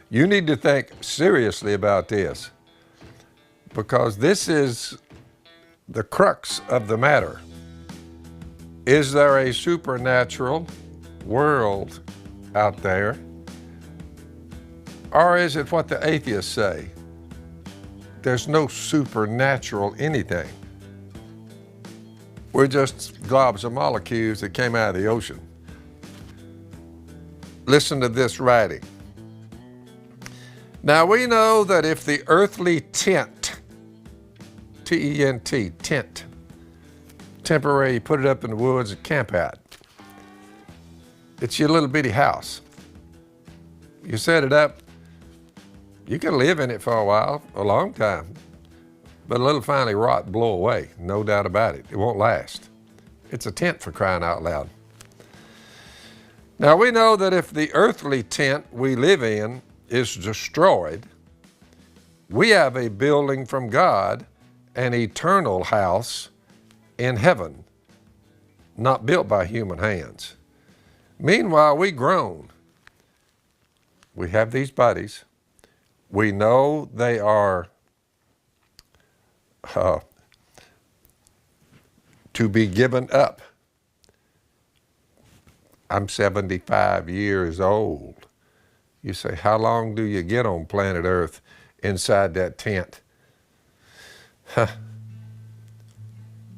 You need to think seriously about this, because this is the crux of the matter. Is there a supernatural world out there? Or is it what the atheists say? There's no supernatural anything. We're just globs of molecules that came out of the ocean. Listen to this writing. Now we know that if the earthly tent, T-E-N-T, tent, temporary, you put it up in the woods and camp out. It's your little bitty house. You set it up, you can live in it for a while, a long time, but it'll finally rot and blow away, no doubt about it. It won't last. It's a tent, for crying out loud. Now we know that if the earthly tent we live in is destroyed, we have a building from God, an eternal house in heaven, not built by human hands. Meanwhile, we groan. We have these bodies. We know they are to be given up. I'm 75 years old. You say, how long do you get on planet Earth inside that tent?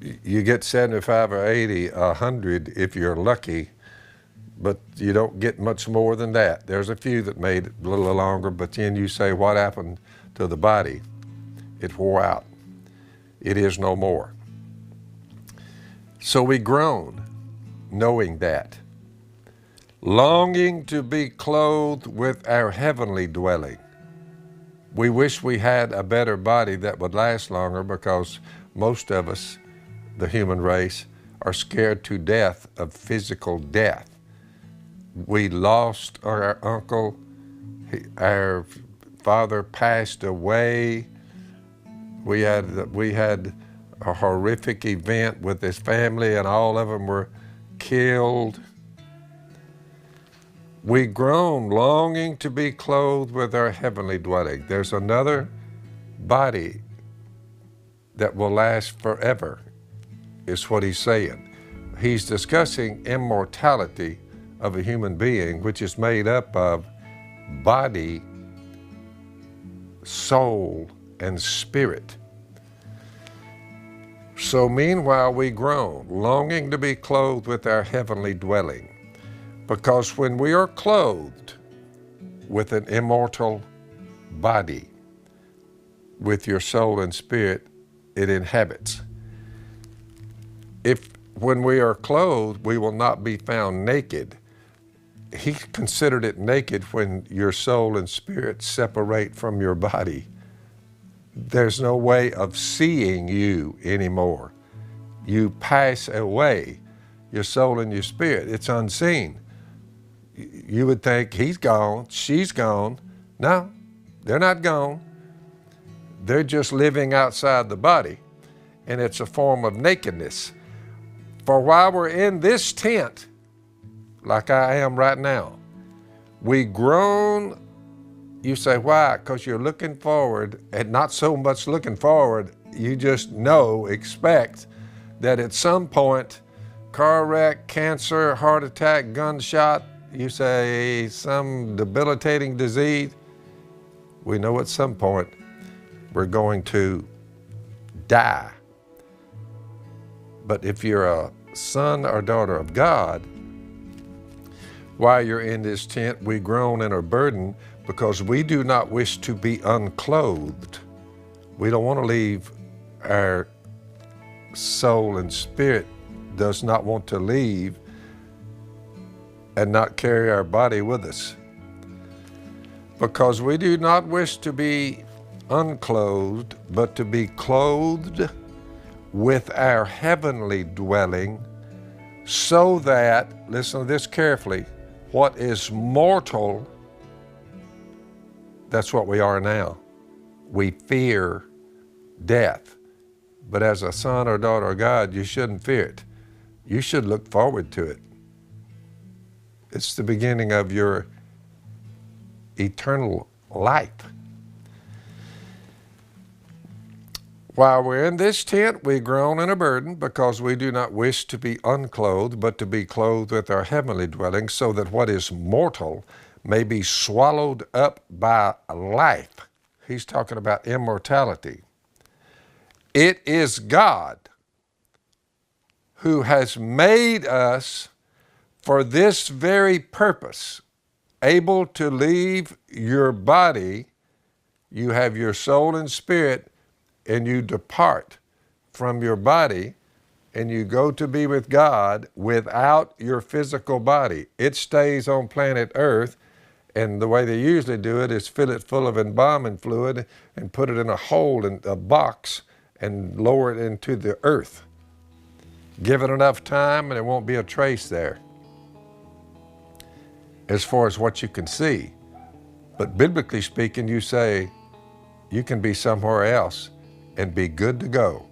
You get 75 or 80, 100 if you're lucky, but you don't get much more than that. There's a few that made it a little longer, but then you say, what happened to the body? It wore out. It is no more. So we groan, knowing that, longing to be clothed with our heavenly dwelling. We wish we had a better body that would last longer, because most of us, the human race, are scared to death of physical death. We lost our uncle, our father passed away. We had a horrific event with his family, and all of them were killed. We groan, longing to be clothed with our heavenly dwelling. There's another body that will last forever, is what he's saying. He's discussing immortality of a human being, which is made up of body, soul, and spirit. So meanwhile we groan, longing to be clothed with our heavenly dwelling. Because when we are clothed with an immortal body, with your soul and spirit, it inhabits. If when we are clothed, we will not be found naked. He considered it naked when your soul and spirit separate from your body. There's no way of seeing you anymore. You pass away, your soul and your spirit. It's unseen. You would think he's gone, she's gone. No, they're not gone. They're just living outside the body, and it's a form of nakedness. For while we're in this tent, like I am right now, we groan. You say, why? Because you're looking forward, and not so much looking forward, you just expect that at some point, car wreck, cancer, heart attack, gunshot, you say some debilitating disease, we know at some point we're going to die. But if you're a son or daughter of God, while you're in this tent, we groan and are burdened, because we do not wish to be unclothed. We don't want to leave our soul and spirit, does not want to leave and not carry our body with us. Because we do not wish to be unclothed, but to be clothed with our heavenly dwelling, so that, listen to this carefully, what is mortal, that's what we are now. We fear death. But as a son or daughter of God, you shouldn't fear it. You should look forward to it. It's the beginning of your eternal life. While we're in this tent, we groan in a burden, because we do not wish to be unclothed, but to be clothed with our heavenly dwelling, so that what is mortal may be swallowed up by life. He's talking about immortality. It is God who has made us for this very purpose, able to leave your body. You have your soul and spirit, and you depart from your body, and you go to be with God without your physical body. It stays on planet Earth, and the way they usually do it is fill it full of embalming fluid and put it in a hole in a box and lower it into the earth. Give it enough time and there won't be a trace there as far as what you can see. But biblically speaking, you say you can be somewhere else and be good to go.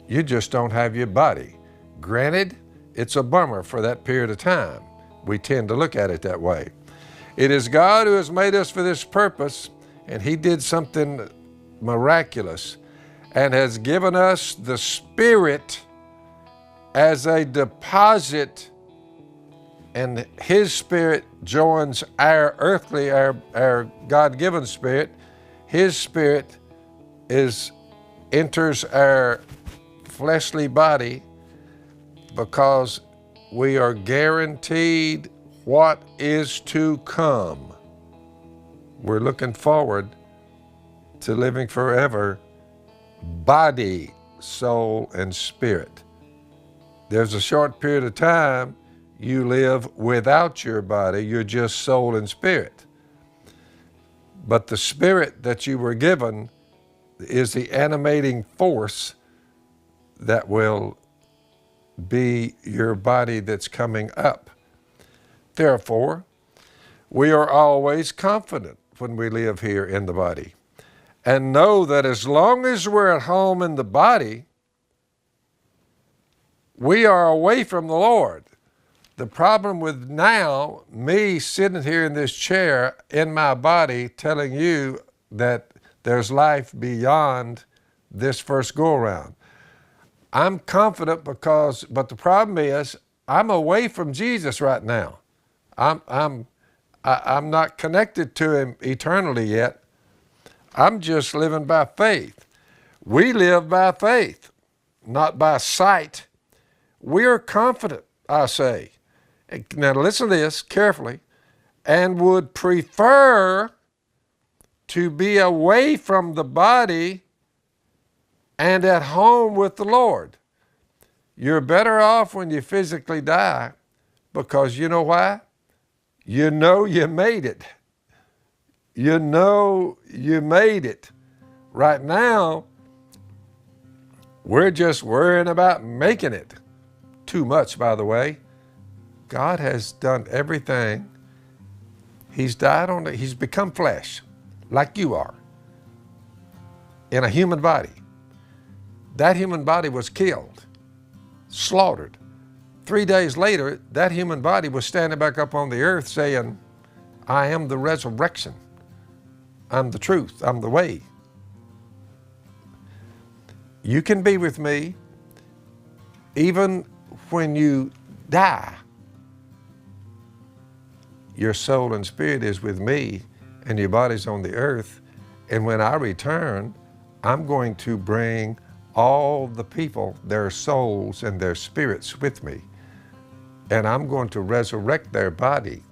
You just don't have your body. Granted, it's a bummer for that period of time. We tend to look at it that way. It is God who has made us for this purpose, and He did something miraculous and has given us the Spirit as a deposit, and His Spirit joins our earthly, our God-given spirit. His Spirit enters our fleshly body, because we are guaranteed what is to come. We're looking forward to living forever, body, soul, and spirit. There's a short period of time you live without your body. You're just soul and spirit. But the spirit that you were given is the animating force that will be your body that's coming up. Therefore, we are always confident when we live here in the body, and know that as long as we're at home in the body, we are away from the Lord. The problem with now, me sitting here in this chair in my body telling you that there's life beyond this first go-around. I'm confident but the problem is I'm away from Jesus right now. I'm not connected to Him eternally yet. I'm just living by faith. We live by faith, not by sight. We are confident, I say. Now listen to this carefully. And would prefer to be away from the body and at home with the Lord. You're better off when you physically die, because you know why? You know you made it. You know you made it. Right now, we're just worrying about making it. Too much, by the way. God has done everything. He's died on it. He's become flesh, like you are, in a human body. That human body was killed, slaughtered. 3 days later, that human body was standing back up on the earth saying, I am the resurrection. I'm the truth. I'm the way. You can be with me even when you die. Your soul and spirit is with me, and your body's on the earth. And when I return, I'm going to bring all the people, their souls and their spirits with me. And I'm going to resurrect their body.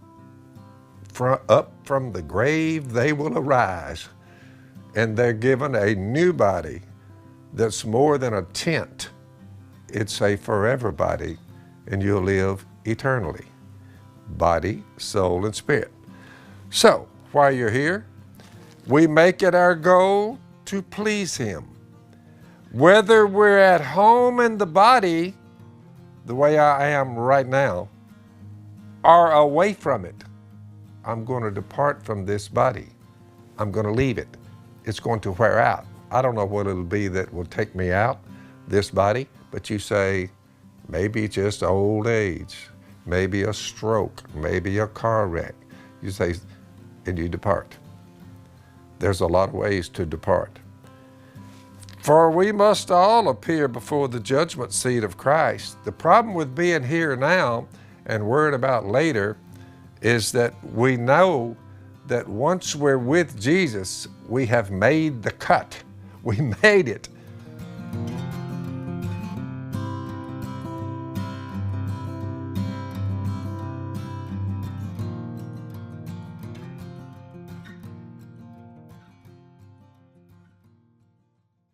Up from the grave they will arise, and they're given a new body that's more than a tent. It's a forever body, and you'll live eternally. Body, soul, and spirit. So, while you're here, we make it our goal to please Him. Whether we're at home in the body, the way I am right now, or away from it, I'm going to depart from this body. I'm going to leave it. It's going to wear out. I don't know what it'll be that will take me out, this body, but you say, maybe just old age, maybe a stroke, maybe a car wreck. You say, and you depart. There's a lot of ways to depart. For we must all appear before the judgment seat of Christ. The problem with being here now and worrying about later is that we know that once we're with Jesus, we have made the cut. We made it.